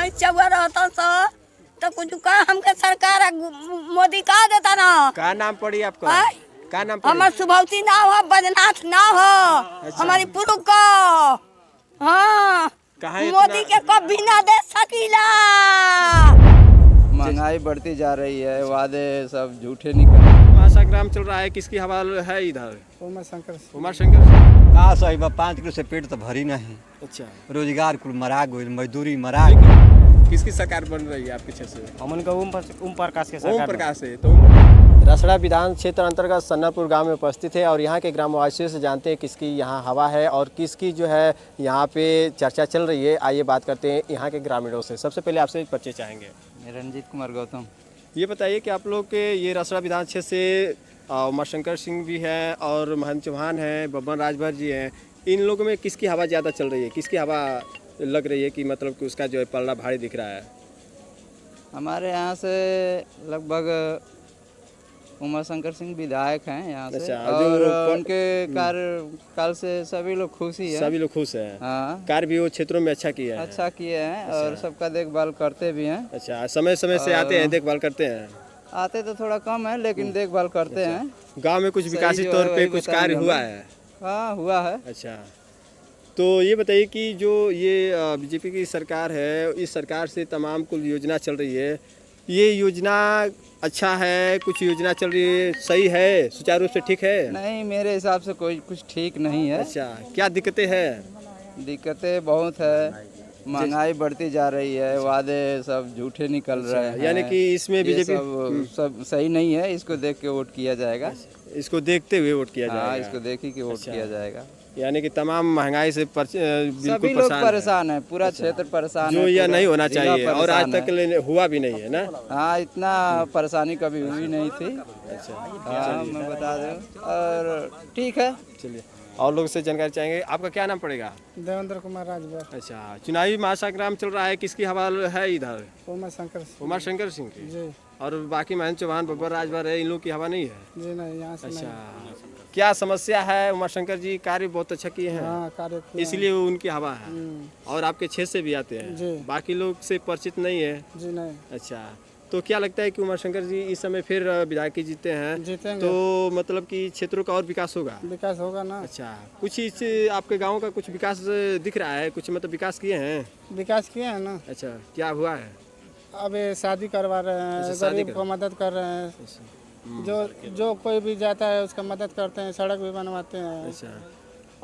भैंस चौवा रहता तो कुछ का हमके सरकार मोदी का देता ना। क्या नाम पड़ी आपका? आय? क्या नाम पड़ी? हमार सुभौती नाव हो, बदनाथ नाव हो, हमारी पुरु का। हाँ, कहाँ इतना- मोदी के कभी ना दे सकीला। महंगाई बढ़ती जा रही है, वादे सब झूठे निकल। महासंग्राम चल रहा है, किसकी हवा है इधर? उमा शंकर का सही बा 5 किलो से पेट तो भरी नहीं। अच्छा, रोजगार कुल मरा गई, मजदूरी मरा गई। किसकी सरकार बन रही है आपके पीछे से? हमन का ओम प्रकाश के ओम सरकार प्रकाश है। तो रसड़ा विधान क्षेत्र अंतर्गत सन्नापुर गांव में उपस्थित है और यहाँ के ग्रामवासियों से जानते हैं किसकी यहाँ हवा है और किसकी जो है यहाँ पे चर्चा चल रही है। आइए बात करते हैं यहाँ के ग्रामीणों से। सबसे पहले आपसे परिचय चाहेंगे। रंजीत कुमार गौतम। ये बताइए कि आप लोग के ये रसड़ा विधान क्षेत्र से उमाशंकर सिंह भी हैं और महंत चौहान हैं, बब्बन राजभर जी हैं। इन लोगों में किसकी हवा ज़्यादा चल रही है? किसकी हवा लग रही है कि मतलब कि उसका जो है पलड़ा भारी दिख रहा है? हमारे यहाँ से लगभग उमाशंकर सिंह विधायक हैं यहाँ से। अच्छा, और जो उनके कार्यकाल से सभी लोग खुश ही हैं। सभी लोग खुश हैं। हाँ, कार्य भी वो क्षेत्रों में अच्छा किया है। अच्छा किए हैं और सबका देखभाल करते भी हैं। अच्छा, समय समय से आते हैं, देखभाल करते हैं। आते तो थोड़ा कम है लेकिन देखभाल करते हैं। गांव में कुछ सही विकासित जो तौर है पे वही कुछ बताएंगे कार्य हम हुआ लोग। है? हाँ, हुआ है। अच्छा, तो ये बताइए कि जो ये बीजेपी की सरकार है, इस सरकार से तमाम कुल योजना चल रही है, ये योजना अच्छा है? कुछ योजना चल रही है सही है, सुचारू रूप से ठीक है? नहीं, मेरे हिसाब से कोई कुछ ठीक नहीं है। अच्छा, क्या दिक्कतें हैं? दिक्कतें बहुत है, महंगाई बढ़ती जा रही है, वादे सब झूठे निकल रहे हैं। यानी कि इसमें ये बीजेपी सब सही नहीं है। इसको देख के वोट किया जाएगा। इसको देखते हुए वोट किया हाँ, जाएगा। इसको देख ही के वोट किया जाएगा। यानी कि तमाम महंगाई से बिल्कुल सभी लोग परेशान है, पूरा क्षेत्र परेशान जो है, यह पूरा नहीं होना जिला चाहिए और आज परेशान तक हुआ भी नहीं है ना। हाँ, इतना परेशानी कभी हुई नहीं थी। अच्छा, हाँ, मैं बता दूं। और ठीक है। चलिए और लोग से जानकारी चाहेंगे। आपका क्या नाम पड़ेगा? देवेंद्र कुमार राजभर। अच्छा, चुनावी महासंग्राम चल रहा है, किसकी हवा है इधर? उमा शंकर उमाशंकर सिंह की। जी और बाकी महंत चौहान, बब्बर राजभर है, इन लोग की हवा नहीं है? जी नहीं, यहाँ से नहीं। अच्छा, क्या समस्या है? उमाशंकर जी कार्य बहुत अच्छा किए हैं, हाँ, कार्य किया। इसलिए वो उनकी हवा है। और आपके क्षेत्र से भी आते जी। हैं, बाकी लोग से परिचित नहीं है? जी नहीं, अच्छा, तो क्या लगता है कि उमाशंकर जी इस समय फिर विधायक जीते हैं जीतेंगे तो मतलब कि क्षेत्रों का और विकास होगा? विकास होगा ना। अच्छा, कुछ इस आपके गांव का कुछ विकास दिख रहा है? कुछ मतलब विकास किए हैं? विकास किए हैं ना। अच्छा, क्या हुआ है? अब ये शादी करवा रहे हैं, अच्छा, शादी गरीब को मदद कर रहे हैं। जो कोई भी जाता है उसका मदद करते हैं, सड़क भी बनवाते हैं। अच्छा,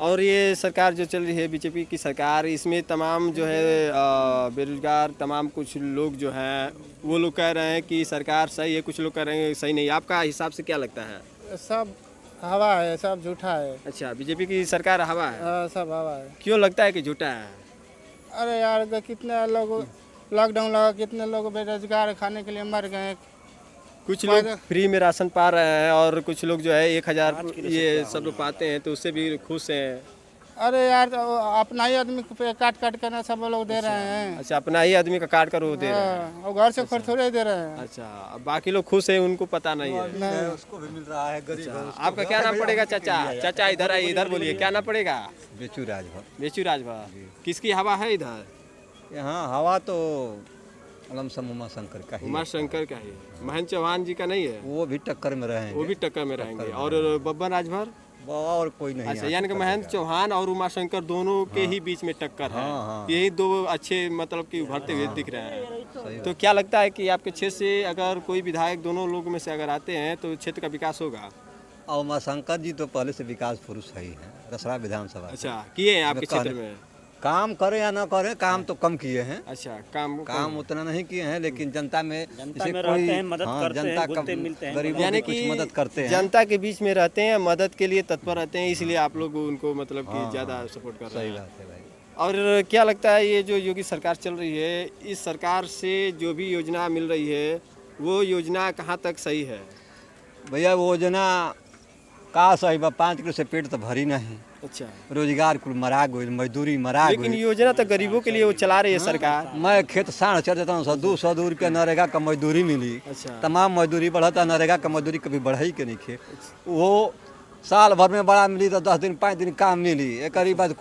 और ये सरकार जो चल रही है बीजेपी की सरकार, इसमें तमाम जो है बेरोजगार तमाम कुछ लोग जो हैं वो लोग कह रहे हैं कि सरकार सही है, कुछ लोग कह रहे हैं सही नहीं। आपका हिसाब से क्या लगता है? सब हवा है, सब झूठा है। अच्छा, बीजेपी की सरकार हवा है? सब हवा है। क्यों लगता है कि झूठा है? अरे यार, कितने लोग लॉकडाउन लगा, कितने लोग बेरोजगार खाने के लिए मर गए। कुछ लोग फ्री में राशन पा रहे हैं और कुछ लोग जो है 1000 ये सब लोग पाते हैं तो उससे भी खुश हैं। अरे यार, तो अपना ही आदमी पे काट काट कर ना सब लोग दे रहे हैं। अच्छा, अपना ही आदमी का काट कर वो दे रहे हैं। और घर से खर्च थोड़े दे रहे हैं। अच्छा, अब बाकी लोग खुश हैं, उनको पता नहीं है। उसको भी मिल रहा है, गरीब है। आपका क्या नाम पड़ेगा चाचा? चाचा इधर आइए, इधर बोलिए, क्या नाम पड़ेगा? बेचू राजभर। बेचू राजभर। किसकी हवा है इधर? यहाँ हवा तो लमसम उमा शंकर का ही है। उमाशंकर का ही। महंत चौहान जी का नहीं है? वो भी टक्कर में रहेंगे। वो भी टक्कर में रहेंगे। और बब्बन राजभर? और कोई नहीं। अच्छा, यानी कि महंत चौहान और उमाशंकर दोनों के ही बीच में टक्कर है। हाँ। यही दो अच्छे मतलब कि उभरते हुए दिख रहे हैं। तो क्या लगता है कि आपके क्षेत्र से अगर कोई विधायक दोनों लोगों में से अगर आते हैं तो क्षेत्र का विकास होगा? और उमा शंकर जी तो पहले से विकास पुरुष है ही है, रसड़ा विधानसभा। अच्छा, किए हैं आपके क्षेत्र में? काम करे या ना करे, काम तो कम किए हैं। अच्छा, काम उतना नहीं किए हैं, लेकिन जनता में जैसे में कोई रहते हैं, मदद करते हैं, जनता घुलते मिलते हैं। गरीबों यानी की कि कुछ मदद करते हैं। जनता के बीच में रहते हैं, मदद के लिए तत्पर रहते हैं, इसलिए आप लोग उनको मतलब कि ज़्यादा सपोर्ट कर रहे सही हैं। बात है भाई। और क्या लगता है ये जो योगी सरकार चल रही है, इस सरकार से जो भी योजना मिल रही है वो योजना कहाँ तक सही है? भैया वो योजना का सही बा 5 किलो से पेट तो भरी नहीं। अच्छा, रोजगार कुल मरा गई, मजदूरी मरा लेकिन गई। योजना तो गरीबों के लिए वो चला रही है सरकार। मैं खेत साढ़ चढ़ देता हूँ, 100-200 रुपया नरेगा का मजदूरी मिली। अच्छा, तमाम मजदूरी बढ़ता, नरेगा का मजदूरी कभी बढ़ाई के नहीं खे। वो साल भर में बड़ा मिली तो 10 दिन 5 दिन काम मिली, एक ही बाद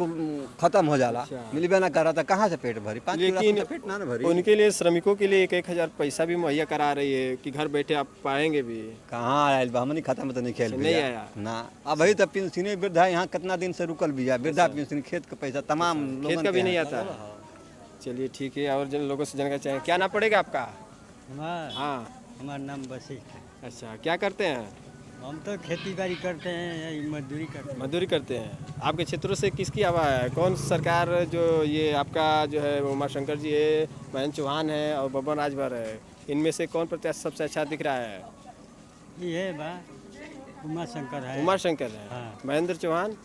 खत्म हो जाला। मिलबे ना करा तो कहाँ से पेट भरी? 5 किलो लेकिन राशन से पेट ना भरी। उनके लिए श्रमिकों के लिए 1,000 पैसा भी मुहैया करा रही है कि घर बैठे आप पाएंगे भी। कहाँ आयल बा? हमनी खाता में तो नहीं खेल नहीं आया। ना। अब वही तो पेंशनी वृद्धा यहाँ कितना दिन से रुकल भी है, वृद्धा पेंशन, खेत का पैसा तमाम खेत लोगन का भी के नहीं हैं। आता। चलिए ठीक है, और जिन लोगों से जानना चाहें, क्या नाम पड़ेगा आपका? हाँ, हमारा नाम वशिष्ठ है। अच्छा, क्या करते हैं? हम तो खेती बाड़ी करते हैं या मजदूरी करते हैं। मजदूरी करते हैं। आपके क्षेत्रों से किसकी हवा है? कौन सरकार जो ये आपका जो है उमाशंकर जी है, महेंद्र चौहान है और बबन राजभर है, इनमें से कौन प्रत्याशी सबसे अच्छा दिख रहा है? ये है बा उमाशंकर है। उमाशंकर है। हाँ। महेंद्र चौहान?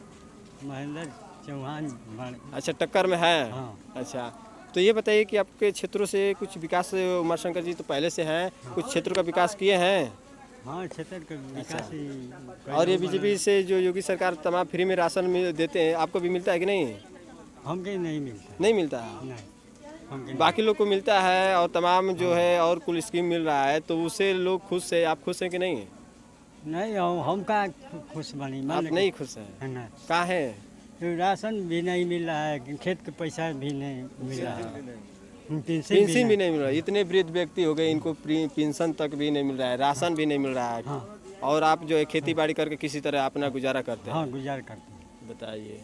महेंद्र चौहान अच्छा, टक्कर में है। हाँ। अच्छा, तो ये बताइए कि आपके क्षेत्रों से कुछ विकास, उमाशंकर जी तो पहले से हैं, कुछ क्षेत्रों का विकास किए हैं? हाँ, क्षेत्र का विकास ही। और ये बीजेपी से जो योगी सरकार तमाम फ्री में राशन देते हैं, आपको भी मिलता है कि नहीं? हमके नहीं मिलता। नहीं मिलता है। नहीं, हमके बाकी लोग को मिलता है और तमाम जो है और कुल स्कीम मिल रहा है, तो उससे लोग खुश है। आप खुश हैं कि नहीं? नहीं, हम का खुश बनी। आप नहीं खुश हैं? है ना, कहाँ है? तो राशन भी नहीं मिल रहा है, खेत के पैसा भी नहीं मिल रहा है, पेंशन पेंशन भी नहीं मिल रहा है। इतने वृद्ध व्यक्ति हो गए, इनको पेंशन तक भी नहीं मिल रहा है, राशन भी नहीं मिल रहा है। हाँ। और आप जो है खेती बाड़ी करके किसी तरह अपना गुजारा करते हैं। हाँ, गुजार करते हैं। बताइए,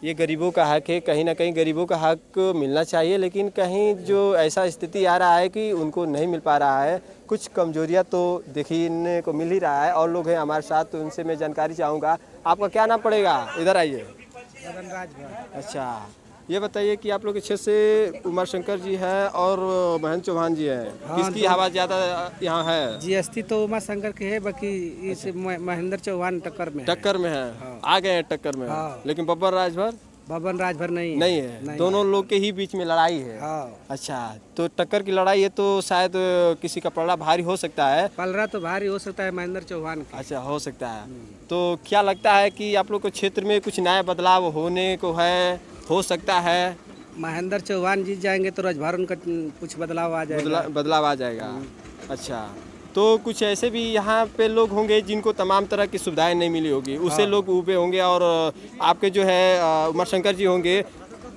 ये गरीबों का हक है, कहीं ना कहीं गरीबों का हक मिलना चाहिए, लेकिन कहीं जो ऐसा स्थिति आ रहा है कि उनको नहीं मिल पा रहा है। कुछ कमजोरियां तो देखने को मिल ही रहा है, और लोग हैं हमारे साथ, तो उनसे मैं जानकारी चाहूँगा। आपका क्या नाम पड़ेगा? इधर आइए। अच्छा, ये बताइए कि आप लोग के क्षेत्र से उमाशंकर जी है और महेंद्र चौहान जी है, किसकी हवा ज़्यादा यहाँ है? जीएसटी तो उमाशंकर के है, बाकी इस महेंद्र चौहान टक्कर में है। टक्कर में है। आ गए हैं टक्कर में। हाँ। लेकिन बब्बर राजभर बबन राजभर नहीं है। दोनों लोग के ही बीच में लड़ाई है। हाँ। अच्छा, तो टक्कर की लड़ाई है, तो शायद किसी का पलड़ा भारी हो सकता है। पलड़ा तो भारी हो सकता है महेंद्र चौहान का। अच्छा, हो सकता है। तो क्या लगता है कि आप लोग के क्षेत्र में कुछ नया बदलाव होने को है, हो सकता है? महेंद्र चौहान जीत जाएंगे तो राजभर उनका कुछ बदलाव आ जाएगा। बदलाव आ जाएगा। अच्छा, तो कुछ ऐसे भी यहाँ पे लोग होंगे जिनको तमाम तरह की सुविधाएं नहीं मिली होगी, उससे लोग उबे होंगे, और आपके जो है उमाशंकर जी होंगे,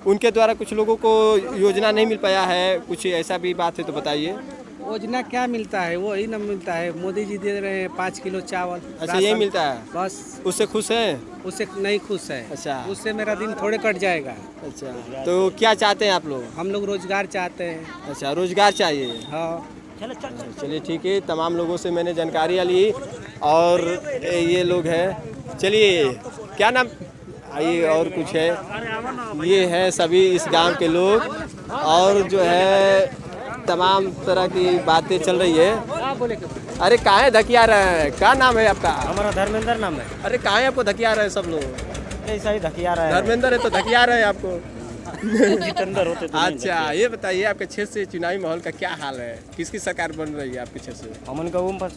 उनके द्वारा कुछ लोगों को योजना नहीं मिल पाया है, कुछ ऐसा भी बात है तो बताइए। योजना क्या मिलता है? वो ही न मिलता है। मोदी जी दे रहे हैं 5 किलो चावल। अच्छा, यही मिलता है? बस उससे खुश हैं? उससे नहीं खुश है। अच्छा। उससे मेरा दिन थोड़े कट जाएगा। अच्छा, तो क्या चाहते हैं आप लोग? हम लोग रोजगार चाहते हैं। अच्छा, रोजगार चाहिए। हाँ। चलिए ठीक है, तमाम लोगों से मैंने जानकारी ली, और ये लोग हैं। चलिए, क्या नाम? आइए, और कुछ है, ये है सभी इस गांव के लोग, और जो है तमाम तरह की बातें चल रही है। अरे कहाँ धकिया रहे हैं? क्या नाम है आपका? हमारा धर्मेंद्र नाम है। अरे कहाँ आपको धकिया रहे हैं सब लोग? ऐसा ही धकिया रहा है। धर्मेंद्र है तो धकिया रहे हैं आपको। जितेंद्र होते तो नहीं अच्छा, ये बताइए आपके क्षेत्र से चुनावी माहौल का क्या हाल है? किसकी सरकार बन रही है आपके क्षेत्र से? हमन का ओम प्रकाश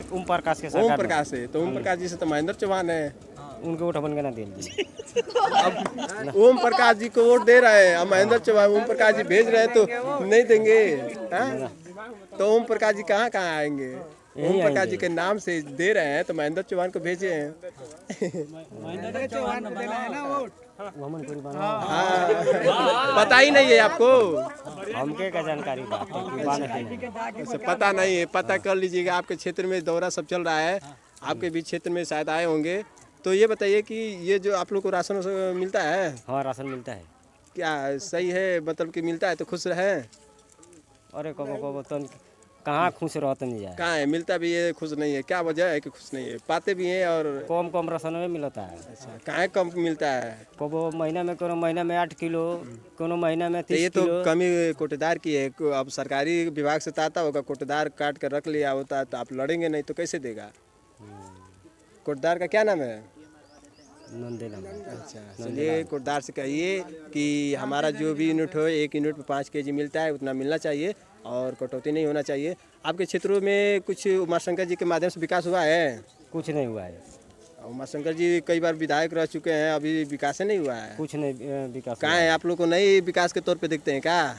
के ओम सरकार प्रकाश है, तो ओम प्रकाश जी से तो महेंद्र चौहान है। उनके वोट हमन के ना दिल जी। अब ओम प्रकाश जी को वोट दे रहे हैं, अब महेंद्र चौहान ओम प्रकाश जी भेज रहे हैं तो नहीं देंगे? हाँ? तो ओम प्रकाश जी कहाँ कहाँ आएंगे? ओम प्रकाश जी के नाम से दे रहे हैं, तो महेंद्र चौहान को भेजे हैं। पता ही नहीं है आपको? हमके का जानकारी बात है। अच्छा, पता नहीं है, पता कर लीजिएगा। आपके क्षेत्र में दौरा सब चल रहा है, आपके बीच क्षेत्र में शायद आए होंगे। तो ये बताइए कि ये जो आप लोग को राशन मिलता है? हाँ, राशन मिलता है। क्या सही है? मतलब कि मिलता है तो खुश रहें? अरे कबो तो कहाँ खुश रहते नहीं जाए। कहाँ है? मिलता भी है, खुश नहीं है? क्या वजह है कि खुश नहीं है? पाते भी हैं और कम राशन में मिलता है। अच्छा, कहाँ कम मिलता है? कबो महीना में, कोनो महीना में 8 किलो, कोनो महीना में 30 ये तो किलो। कमी कोटेदार की है। अब सरकारी विभाग से आता होगा, कोटेदार काट कर रख लिया होता है, तो आप लड़ेंगे नहीं तो कैसे देगा? कोटेदार का क्या नाम है? नंदे नाम है। अच्छा, चलिए, कोटेदार से कहिए कि हमारा जो भी यूनिट हो, 1 यूनिट में 5 kg मिलता है, उतना मिलना चाहिए और कटौती नहीं होना चाहिए। आपके क्षेत्रों में कुछ उमाशंकर जी के माध्यम से विकास हुआ है? कुछ नहीं हुआ है। उमाशंकर जी कई बार विधायक रह चुके हैं, अभी विकास नहीं हुआ है। कुछ नहीं विकास कहाँ है? आप लोग को नई विकास के तौर पे दिखते हैं क्या?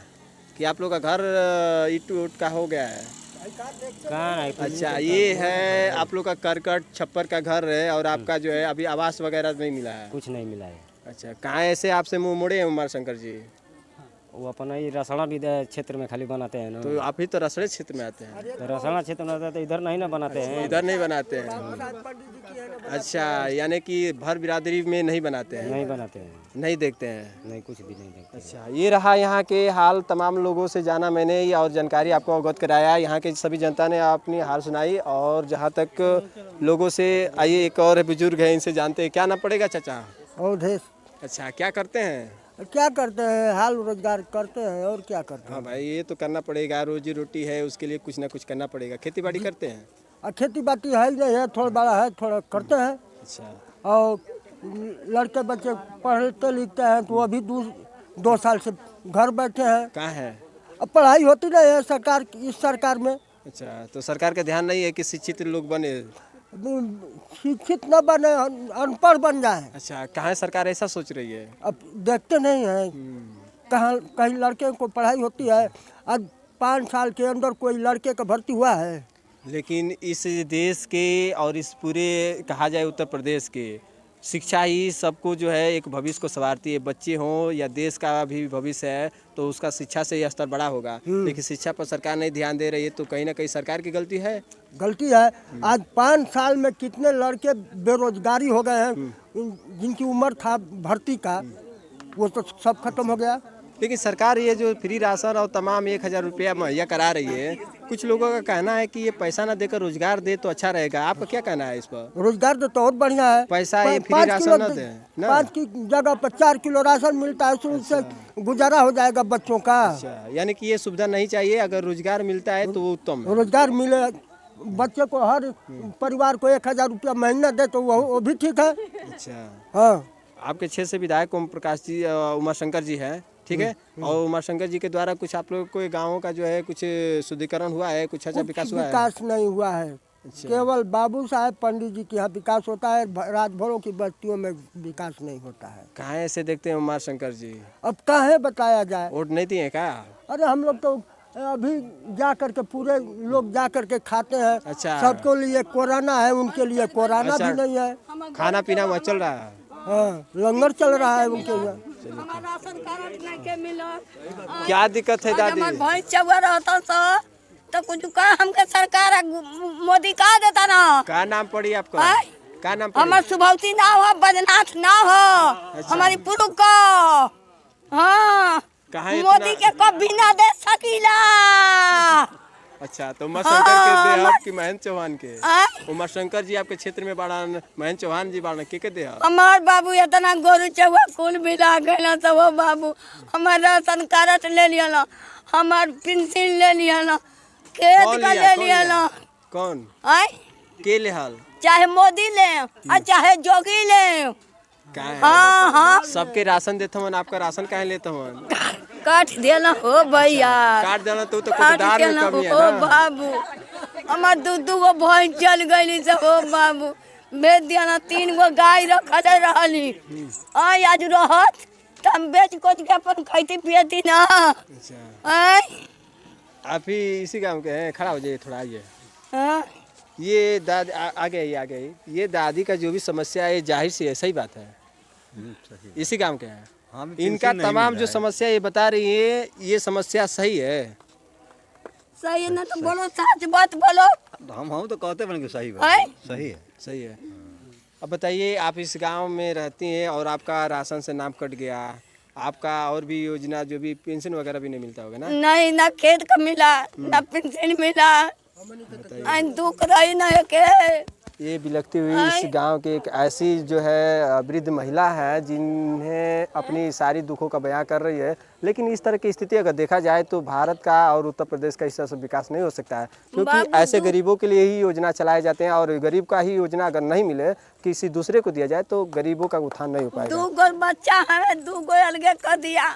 कि आप लोग का घर ईट उट का हो गया है? कहाँ नहीं कुछ अच्छा, ये है आप लोग का करकट छप्पर का घर है और आपका जो है अभी आवास वगैरह नहीं मिला है। कुछ नहीं मिला है। अच्छा, कहाँ ऐसे आपसे मुंह मोड़े हैं उमा शंकर जी? वो अपना ही रसड़ा भी क्षेत्र में खाली बनाते हैं ना। तो आप ही तो रसड़े क्षेत्र में आते हैं, तो रसड़ा क्षेत्र में आता है तो इधर नहीं ना बनाते हैं। इधर नहीं बनाते हैं। अच्छा, यानी कि भर बिरादरी में नहीं बनाते हैं, नहीं बनाते हैं, नहीं देखते हैं। नहीं कुछ भी नहीं देखते। अच्छा, ये रहा यहाँ के हाल। तमाम लोगों से जाना मैंने और जानकारी आपको अवगत कराया। यहाँ के सभी जनता ने अपनी हाल सुनाई और जहाँ तक लोगों से आइए, एक और बुजुर्ग है, इनसे जानते हैं। क्या नाम पड़ेगा चाचा? अवधेश। अच्छा, क्या करते हैं? क्या करते हैं, हाल रोजगार करते हैं और क्या करते हाँ भाई, ये तो करना पड़ेगा, रोजी रोटी है, उसके लिए कुछ ना कुछ करना पड़ेगा। खेती बाड़ी करते हैं? हैं। खेती बाड़ी है नहीं है, थोड़ा बड़ा है, थोड़ा करते हैं। अच्छा, और लड़के बच्चे पढ़ते लिखते हैं तो वो भी 2 साल से घर बैठे हैं। कहाँ है? अब पढ़ाई होती नहीं है सरकार, इस सरकार में। अच्छा, तो सरकार का ध्यान नहीं है कि शिक्षित लोग बने? शिक्षित न बने, अनपढ़ बन जाए। अच्छा, कहाँ सरकार ऐसा सोच रही है? अब देखते नहीं है कहाँ कहीं लड़के को पढ़ाई होती है। आज 5 साल के अंदर कोई लड़के का भर्ती हुआ है? लेकिन इस देश के और इस पूरे कहा जाए उत्तर प्रदेश के शिक्षा ही सबको जो है एक भविष्य को संवारती है। बच्चे हों या देश का भी भविष्य है तो उसका शिक्षा से ही स्तर बड़ा होगा। लेकिन शिक्षा पर सरकार नहीं ध्यान दे रही है, तो कहीं ना कहीं सरकार की गलती है। गलती है। आज 5 साल में कितने लड़के बेरोजगारी हो गए हैं, जिनकी उम्र था भर्ती का, वो तो सब खत्म हो गया। लेकिन सरकार ये जो फ्री राशन और तमाम 1000 रुपया मुहैया करा रही है, कुछ लोगों का कहना है कि ये पैसा ना देकर रोजगार दे तो अच्छा रहेगा। आपका क्या कहना है इस पर? रोजगार तो बहुत बढ़िया है। पैसा ये फ्री राशन ना दे ना? 5 की जगह पर 4 किलो राशन मिलता है, उससे गुजारा हो जाएगा बच्चों का। अच्छा, यानी कि ये सुविधा नहीं चाहिए, अगर रोजगार मिलता है तो वो उत्तम है। रोजगार मिले, बच्चे को हर परिवार को 1000 रुपया महीना दे तो वो भी ठीक है। अच्छा, हाँ, आपके क्षेत्र से विधायक ओम प्रकाश जी, उमा शंकर जी हैं, ठीक है। और उमा शंकर जी के द्वारा कुछ आप लोग को गाँवों का जो है कुछ शुद्धिकरण हुआ है, कुछ अच्छा विकास हुआ है? विकास नहीं हुआ है। केवल बाबू साहेब पंडित जी के यहाँ विकास होता है, राजभरों की बस्तियों में विकास नहीं होता है। कहाँ ऐसे देखते हैं उमा शंकर जी? अब कहाँ बताया जाए। वोट नहीं दिए क्या? अरे हम लोग तो अभी जा करके पूरे लोग जा करके खाते हैं। अच्छा, सबको लिए कोरोना है, उनके लिए कोरोना अच्छा, भी नहीं है। खाना पीना वहाँ चल रहा है? हाँ, लंगर चल रहा है उनके लिए। हमारा राशन कार्ड नहीं के मिला। क्या दिक्कत है दादी? हमार भैंस चौवा रहता सर, तो कुछ का हमके सरकार मोदी का देता ना। क्या नाम पड़ी आपका? आय? क्या नाम पड़ी? हमार सुभौती ना हो, बजनाथ ना हो, हमारी पुरु का। हाँ, कहाँ मोदी के कभी ना दे सकीला। अच्छा, तो उमा शंकर के दे आपकी महेंद्र चौहान के? आय? उमा शंकर जी आपके क्षेत्र में बाड़ा, महेंद्र चौहान जी बाड़ा, के दे? हमार बाबू इतना गोरु चौवा कुल मिला गया तो वो बाबू हमार राशन कार्ड ले लिया, हमार पेंशन ले लिया, खेत का ले लिया। कौन? आय? के लेहाल? चाहे मोदी ले और चाहे जोगी ले। काहे? हाँ हाँ, सबके राशन देता हूँ, आपका राशन काहे लेता हूँ? काट देना हो भैया, काट देना तो काट कुतदार में देना कमी है हो ना? बाबू। हमार 2 गो भैंस चल गई से हो बाबू, बेच दिया। 3 गो गाय रखल रहली, आज रहत तो हम बेच कोच के अपन खाती पियती ना। अच्छा, आय? आप ही इसी गांव के हैं? खड़ा हो जाइए थोड़ा, आइए। हाँ? ये दादी आगे आइए, आगे आइए। ये दादी का जो भी समस्या है, जाहिर सी है, सही बात है, इसी गांव के हैं। इनका तमाम जो समस्या ये बता रही है, ये समस्या सही है? सही ना तो बोलो, सच बात बोलो। हम तो कहते बन के सही आय? सही है। सही है। अब बताइए, आप इस गांव में रहती हैं और आपका राशन से नाम कट गया, आपका और भी योजना जो भी पेंशन वगैरह भी नहीं मिलता होगा ना? नहीं, ना खेत का मिला, ना पेंशन मिला, दुख रही ना के। ये बिलखती हुई इस गांव की एक ऐसी जो है वृद्ध महिला है, जिन्हें अपनी सारी दुखों का बयां कर रही है। लेकिन इस तरह की स्थिति अगर देखा जाए तो भारत का और उत्तर प्रदेश का इस तरह से विकास नहीं हो सकता है, क्योंकि ऐसे गरीबों के लिए ही योजना चलाए जाते हैं, और गरीब का ही योजना अगर नहीं मिले, किसी दूसरे को दिया जाए, तो गरीबों का उत्थान नहीं हो पाएगा। 2 गो बच्चा है, 2 गो अलगे कर दिया,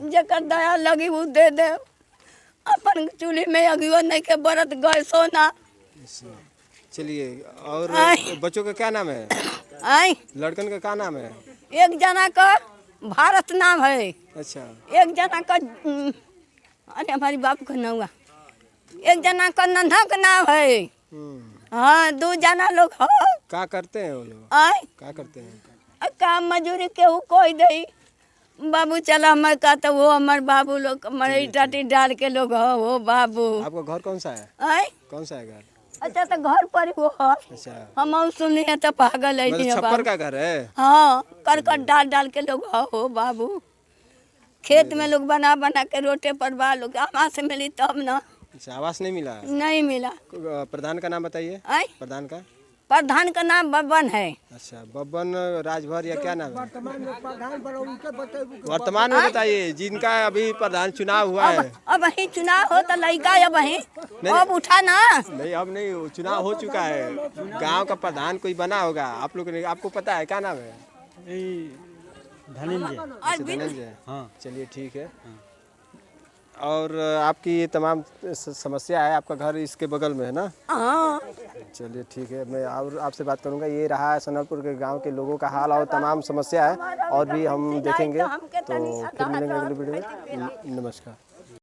जकर दया लगी वो दे दे। अपन चूल्ही में अगियो नहीं के बरत गए सोना। चलिए, और बच्चों का क्या नाम है? आय? लड़कन का क्या नाम है? एक जना का भारत नाम है, अच्छा, एक जना का अरे हमारी बाप का नौआ एक जना का नन्हा का नाम है। हाँ 2 जना लोग हो। क्या करते हैं वो लोग? आए क्या करते हैं? काम मजूरी केहू कोई दई बाबू चला हमारे का तो वो हमारे बाबू लोग मरई टाटी डाल के लोग हो वो बाबू। आपका घर कौन सा है? आए कौन सा है घर? अच्छा तो घर पर ही वो है। अच्छा, हम सुनी है तो पागल है मतलब छप्पर का घर है? हाँ करकट डाल डाल के लोग हो बाबू। खेत में लोग बना बना के रोटे पर बा लोग आवास से मिली तब ना। अच्छा, आवास नहीं मिला? नहीं मिला। प्रधान का नाम बताइए। आए प्रधान का? प्रधान का नाम बब्बन है। अच्छा, बब्बन राजभर या क्या नाम है? वर्तमान में प्रधान बड़ा उनके बताइए। वर्तमान में बताइए, जिनका अभी प्रधान चुनाव हुआ है। अब वही चुनाव हो तो लड़का अब वही अब उठा ना। नहीं अब नहीं, चुनाव हो चुका है, गांव का प्रधान कोई बना होगा। आप लोग ने, आपको पता है क्या नाम है? धनंजय। हाँ। चलिए ठीक है। और आपकी ये तमाम समस्या है, आपका घर इसके बगल में है ना? हाँ चलिए ठीक है, मैं और आपसे बात करूंगा। ये रहा है सनलपुर के गांव के लोगों का हाल और तमाम समस्या है, और भी हम देखेंगे। तो फिर मिलेंगे अगली वीडियो में। नमस्कार।